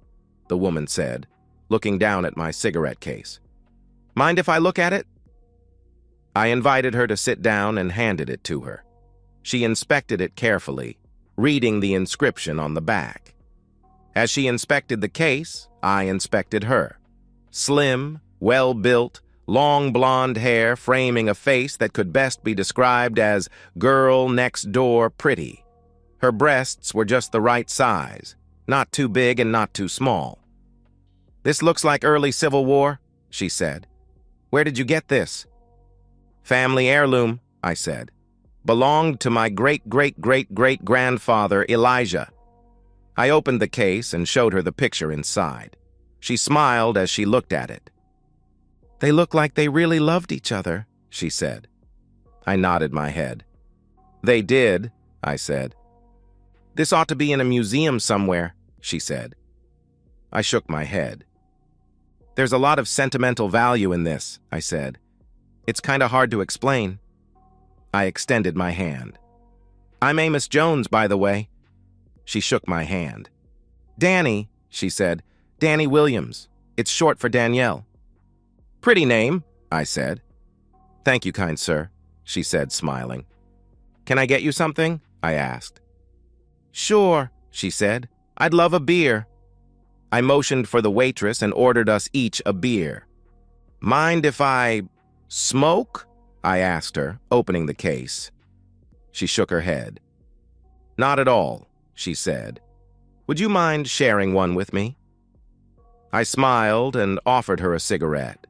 S1: the woman said, looking down at my cigarette case. "Mind if I look at it?" I invited her to sit down and handed it to her. She inspected it carefully, reading the inscription on the back. As she inspected the case, I inspected her. Slim, well-built, long blonde hair framing a face that could best be described as girl next door pretty. Her breasts were just the right size, not too big and not too small. "This looks like early Civil War," she said. "Where did you get this?" "Family heirloom," I said. "Belonged to my great-great-great-great-grandfather, Elijah." I opened the case and showed her the picture inside. She smiled as she looked at it. "They look like they really loved each other," she said. I nodded my head. "They did," I said. "This ought to be in a museum somewhere," she said. I shook my head. "There's a lot of sentimental value in this," I said. "It's kind of hard to explain." I extended my hand. "I'm Amos Jones, by the way." She shook my hand. "Danny," she said. "Danny Williams. It's short for Danielle." "Pretty name," I said. "Thank you, kind sir," she said, smiling. "Can I get you something?" I asked. "Sure," she said. "I'd love a beer." I motioned for the waitress and ordered us each a beer. "Mind if I smoke?" I asked her, opening the case. She shook her head. "Not at all," she said. "Would you mind sharing one with me?" I smiled and offered her a cigarette.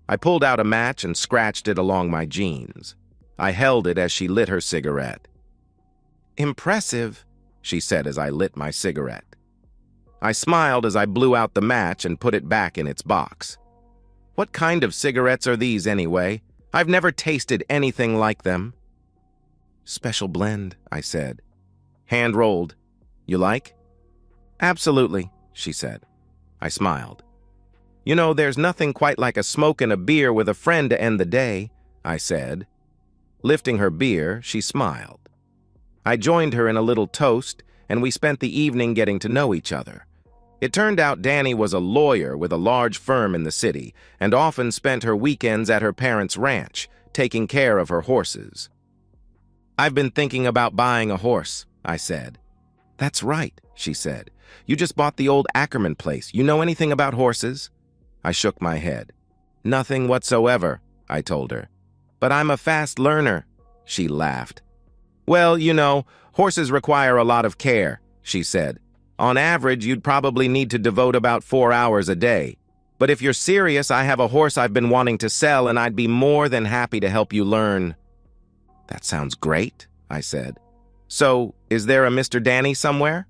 S1: I pulled out a match and scratched it along my jeans. I held it as she lit her cigarette. "Impressive," she said as I lit my cigarette. I smiled as I blew out the match and put it back in its box. "What kind of cigarettes are these anyway? I've never tasted anything like them." "Special blend," I said. "Hand-rolled. You like?" "Absolutely," she said. I smiled. "You know, there's nothing quite like a smoke and a beer with a friend to end the day," I said. Lifting her beer, she smiled. I joined her in a little toast, and we spent the evening getting to know each other. It turned out Danny was a lawyer with a large firm in the city and often spent her weekends at her parents' ranch, taking care of her horses. "I've been thinking about buying a horse," I said. "That's right," she said. "You just bought the old Ackerman place. You know anything about horses?" I shook my head. "Nothing whatsoever," I told her. "But I'm a fast learner," she laughed. "Well, you know, horses require a lot of care," she said. "On average, you'd probably need to devote about 4 hours a day. But if you're serious, I have a horse I've been wanting to sell, and I'd be more than happy to help you learn." "That sounds great," I said. "So, is there a Mr. Danny somewhere?"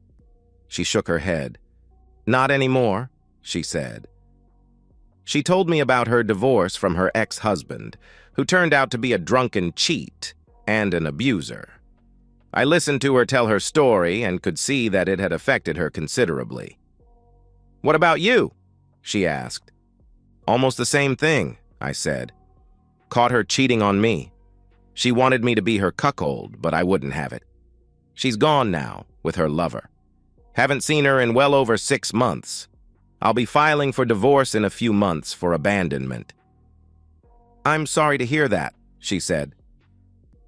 S1: She shook her head. "Not anymore," she said. She told me about her divorce from her ex-husband, who turned out to be a drunken cheat and an abuser. I listened to her tell her story and could see that it had affected her considerably. "What about you?" she asked. "Almost the same thing," I said. "Caught her cheating on me. She wanted me to be her cuckold, but I wouldn't have it. She's gone now, with her lover. Haven't seen her in well over 6 months. I'll be filing for divorce in a few months for abandonment." "I'm sorry to hear that," she said.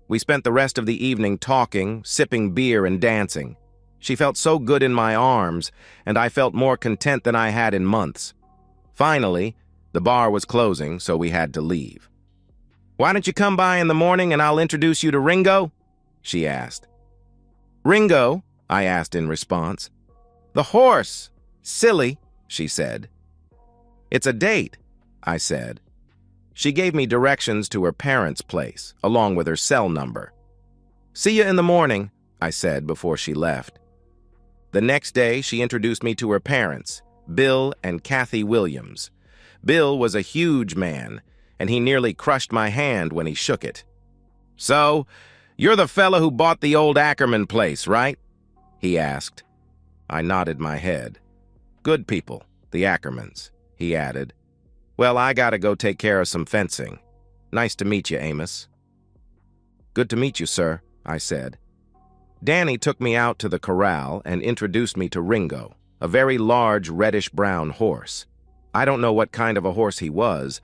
S1: We spent the rest of the evening talking, sipping beer, and dancing. She felt so good in my arms, and I felt more content than I had in months. Finally, the bar was closing, so we had to leave. "Why don't you come by in the morning and I'll introduce you to Ringo?" she asked. "Ringo?" I asked in response. "The horse. Silly," she said. "It's a date," I said. She gave me directions to her parents' place, along with her cell number. "See you in the morning," I said before she left. The next day, she introduced me to her parents, Bill and Kathy Williams. Bill was a huge man, and he nearly crushed my hand when he shook it. "So, you're the fella who bought the old Ackerman place, right?" he asked. I nodded my head. "Good people, the Ackermans," he added. "Well, I gotta go take care of some fencing. Nice to meet you, Amos." "Good to meet you, sir," I said. Danny took me out to the corral and introduced me to Ringo, a very large reddish-brown horse. I don't know what kind of a horse he was,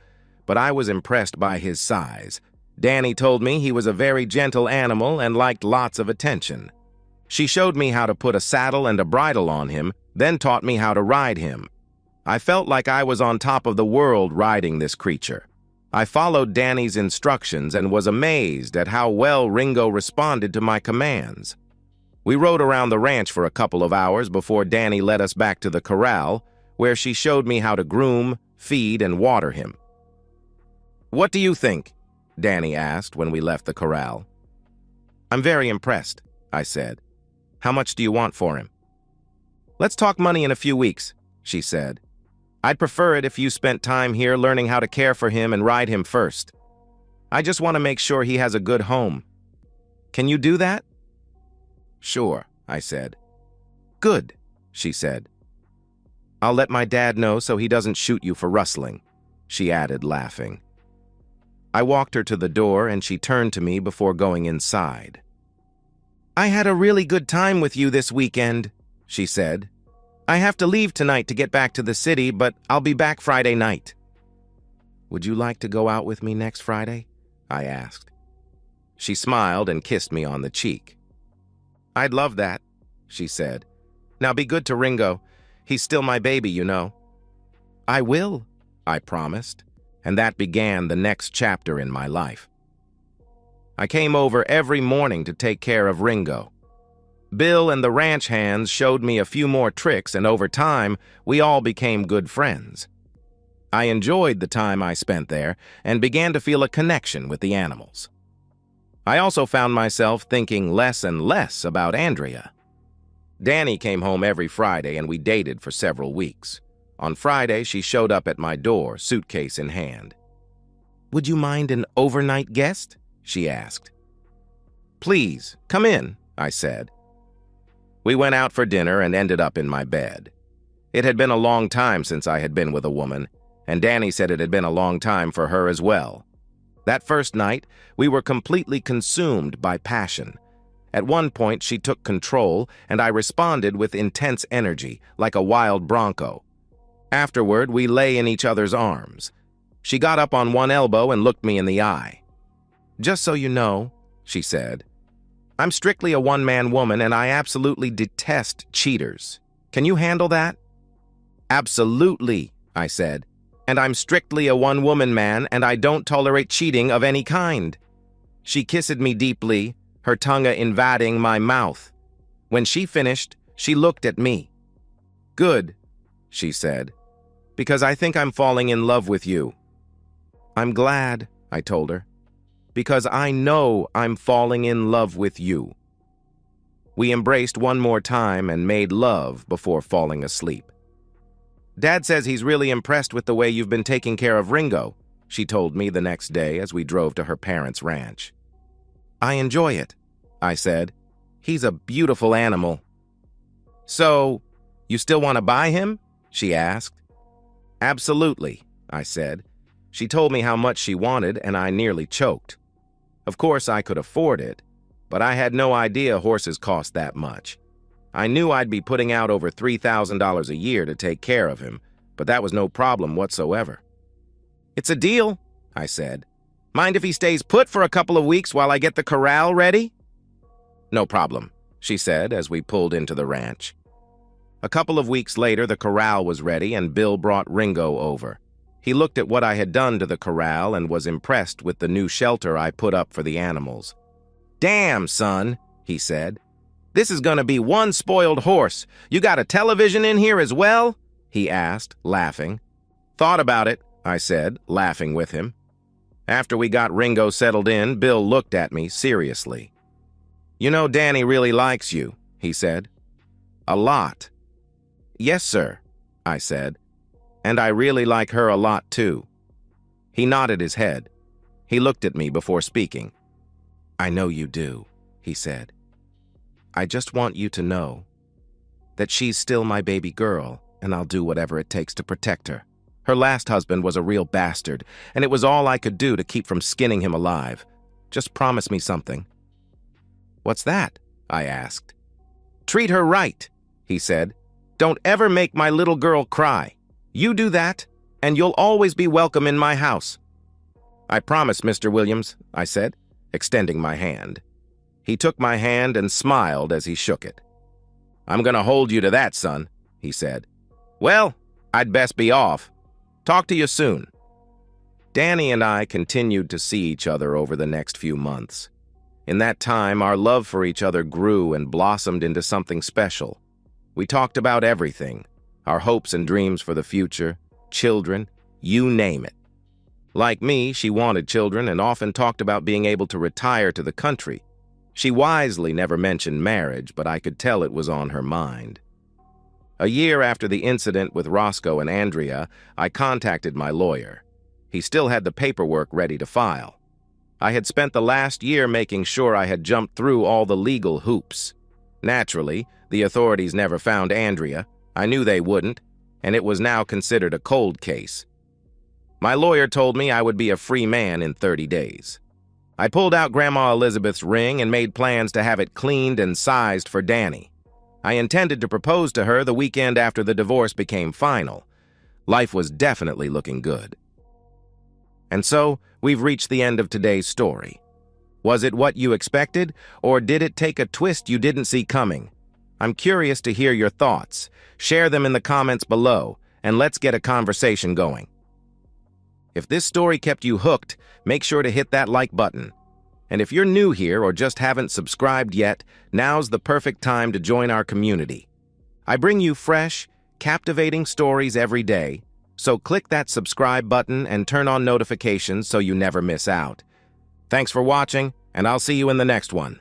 S1: but I was impressed by his size. Danny told me he was a very gentle animal and liked lots of attention. She showed me how to put a saddle and a bridle on him, then taught me how to ride him. I felt like I was on top of the world riding this creature. I followed Danny's instructions and was amazed at how well Ringo responded to my commands. We rode around the ranch for a couple of hours before Danny led us back to the corral, where she showed me how to groom, feed, and water him. "What do you think?" Danny asked when we left the corral. "I'm very impressed," I said. "How much do you want for him?" "Let's talk money in a few weeks," she said. "I'd prefer it if you spent time here learning how to care for him and ride him first. I just want to make sure he has a good home. Can you do that?" "Sure," I said. "Good," she said. "I'll let my dad know so he doesn't shoot you for rustling," she added, laughing. I walked her to the door and she turned to me before going inside. "I had a really good time with you this weekend," she said. "I have to leave tonight to get back to the city, but I'll be back Friday night." "Would you like to go out with me next Friday?" I asked. She smiled and kissed me on the cheek. "I'd love that," she said. "Now be good to Ringo. He's still my baby, you know." "I will," I promised, and that began the next chapter in my life. I came over every morning to take care of Ringo. Bill and the ranch hands showed me a few more tricks, and over time, we all became good friends. I enjoyed the time I spent there and began to feel a connection with the animals. I also found myself thinking less and less about Andrea. Danny came home every Friday and we dated for several weeks. On Friday, she showed up at my door, suitcase in hand. "Would you mind an overnight guest?" she asked. "Please, come in," I said. We went out for dinner and ended up in my bed. It had been a long time since I had been with a woman, and Danny said it had been a long time for her as well. That first night, we were completely consumed by passion. At one point, she took control, and I responded with intense energy, like a wild bronco. Afterward, we lay in each other's arms. She got up on one elbow and looked me in the eye. "Just so you know," she said, "I'm strictly a one-man woman and I absolutely detest cheaters. Can you handle that?" "Absolutely," I said. "And I'm strictly a one-woman man and I don't tolerate cheating of any kind." She kissed me deeply, her tongue invading my mouth. When she finished, she looked at me. "Good," she said, "because I think I'm falling in love with you." "I'm glad," I told her, "because I know I'm falling in love with you." We embraced one more time and made love before falling asleep. Dad says he's really impressed with the way you've been taking care of Ringo, she told me the next day as we drove to her parents' ranch. I enjoy it, I said. He's a beautiful animal. So, you still want to buy him? She asked. Absolutely, I said. She told me how much she wanted, and I nearly choked. Of course, I could afford it, but I had no idea horses cost that much. I knew I'd be putting out over $3,000 a year to take care of him, but that was no problem whatsoever. It's a deal, I said. Mind if he stays put for a couple of weeks while I get the corral ready? No problem, she said as we pulled into the ranch. A couple of weeks later, the corral was ready and Bill brought Ringo over. He looked at what I had done to the corral and was impressed with the new shelter I put up for the animals. Damn, son, he said. This is gonna be one spoiled horse. You got a television in here as well? He asked, laughing. Thought about it, I said, laughing with him. After we got Ringo settled in, Bill looked at me seriously. You know Danny really likes you, he said. A lot. Yes, sir, I said. And I really like her a lot, too. He nodded his head. He looked at me before speaking. I know you do, he said. I just want you to know that she's still my baby girl, and I'll do whatever it takes to protect her. Her last husband was a real bastard, and it was all I could do to keep from skinning him alive. Just promise me something. What's that? I asked. Treat her right, he said. Don't ever make my little girl cry. You do that, and you'll always be welcome in my house. I promise, Mr. Williams, I said, extending my hand. He took my hand and smiled as he shook it. I'm gonna hold you to that, son, he said. Well, I'd best be off. Talk to you soon. Danny and I continued to see each other over the next few months. In that time, our love for each other grew and blossomed into something special. We talked about everything, our hopes and dreams for the future, children, you name it. Like me, she wanted children and often talked about being able to retire to the country. She wisely never mentioned marriage, but I could tell it was on her mind. A year after the incident with Roscoe and Andrea, I contacted my lawyer. He still had the paperwork ready to file. I had spent the last year making sure I had jumped through all the legal hoops. Naturally, the authorities never found Andrea. I knew they wouldn't, and it was now considered a cold case. My lawyer told me I would be a free man in 30 days. I pulled out Grandma Elizabeth's ring and made plans to have it cleaned and sized for Danny. I intended to propose to her the weekend after the divorce became final. Life was definitely looking good. And so, we've reached the end of today's story. Was it what you expected, or did it take a twist you didn't see coming? I'm curious to hear your thoughts. Share them in the comments below, and let's get a conversation going. If this story kept you hooked, make sure to hit that like button. And if you're new here or just haven't subscribed yet, now's the perfect time to join our community. I bring you fresh, captivating stories every day, so click that subscribe button and turn on notifications so you never miss out. Thanks for watching, and I'll see you in the next one.